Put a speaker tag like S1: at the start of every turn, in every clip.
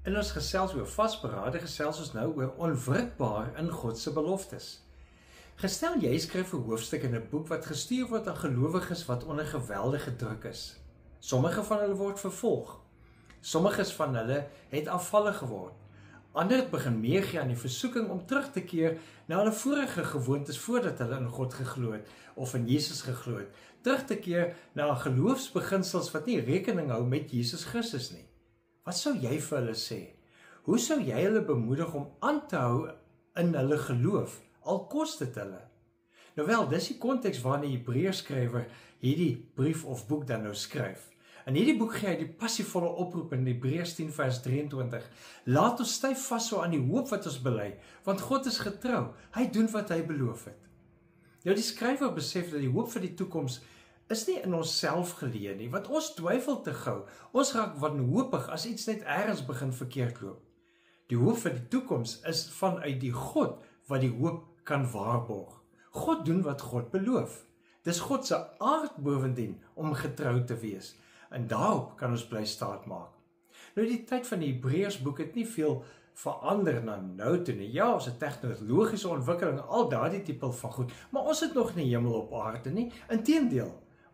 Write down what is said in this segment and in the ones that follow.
S1: In ons gesels oor vasberade, gesels ons nou oor onwrikbaar in God se beloftes. Gestel jy skryf 'n hoofstuk in 'n boek wat gestuur word aan gelowiges wat onder geweldige druk is. Sommige van hulle word vervolg. Sommiges van hulle het afvallig geword. Ander het begin meegee aan die versoeking om terug te keer na hulle vorige gewoontes voordat hulle in God geglo het of in Jesus geglo het. Terug te keer na geloofsbeginsels wat nie rekening hou met Jesus Christus nie. Wat sou jy vir hulle sê? Hoe sou jy hulle bemoedig om aan te hou in hulle geloof, al kos dit hulle? Nou wel, dis die konteks waarin die Hebreërskrywer hierdie brief of boek dan nou skryf. In hierdie boek gee hy die passievolle oproep in Hebreërs 10 vers 23. Laat ons styf vashou aan die hoop wat ons bely, want God is getrou. Hy doen wat hy beloof het. Nou die skrywer besef dat die hoop vir die toekoms is nie in onsself geleë nie, want ons twyfel te gou. Ons raak wanhoopig as iets net ergens begin verkeerd loop. Die hoop vir die toekoms is vanuit die God wat die hoop kan waarborg. God doen wat God beloof. Dis God se aard bovendien om getrou te wees. En daarop kan ons bly staat maak. Nou die tyd van die Hebreërsboek het nie veel verander na nou toe nie. Ja, ons het tegnologiese ontwikkeling, al daardie tipe van goed, maar ons het nog nie hemel op aarde nie. Inteendeel,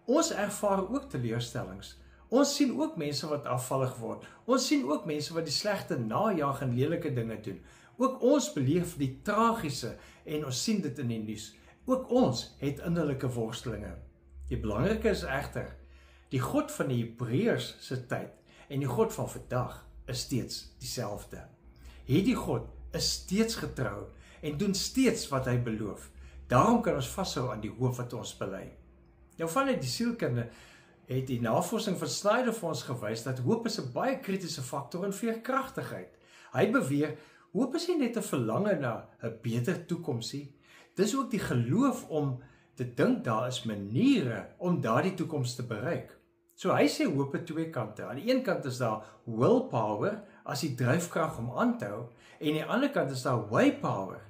S1: ons ervaar ook teleurstellings. Ons sien ook mense wat afvallig word. Ons sien ook mense wat die slegte najag en lelike dinge doen. Ook ons beleef die tragiese en ons sien dit in die nuus. Ook ons het innerlike worstelinge. Die belangrike is egter, die God van die Hebreërs se tyd en die God van vandag is steeds dieselfde. Hierdie God is steeds getrou en doen steeds wat hy beloof. Daarom kan ons vashou aan die hoop wat ons bely. Nou vanuit die sielkunde het die navorsing van Snyder vir ons gewys dat hoop is 'n baie kritiese faktor in veerkragtigheid. Hy beweer, hoop is nie net 'n verlange na 'n beter toekoms nie. Dis ook die geloof om te dink daar is maniere om daardie toekoms te bereik. So hy sê hoop het twee kante. Aan die een kant is daar willpower as die dryfkrag om aan te hou en aan die ander kant is daar waypower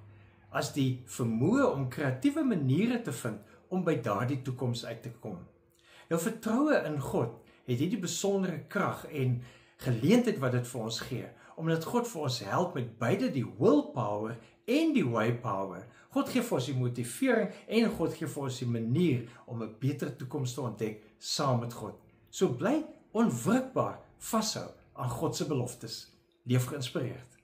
S1: as die vermoë om kreatiewe maniere te vind om by daardie toekoms uit te kom. Nou vertroue in God het hierdie besondere krag en geleentheid wat dit vir ons gee, omdat God vir ons help met beide die willpower en die waypower. God gee vir ons die motivering en God gee vir ons die manier om 'n beter toekoms te ontdek saam met God. So bly onwrikbaar vashou aan God se beloftes. Leef geïnspireerd.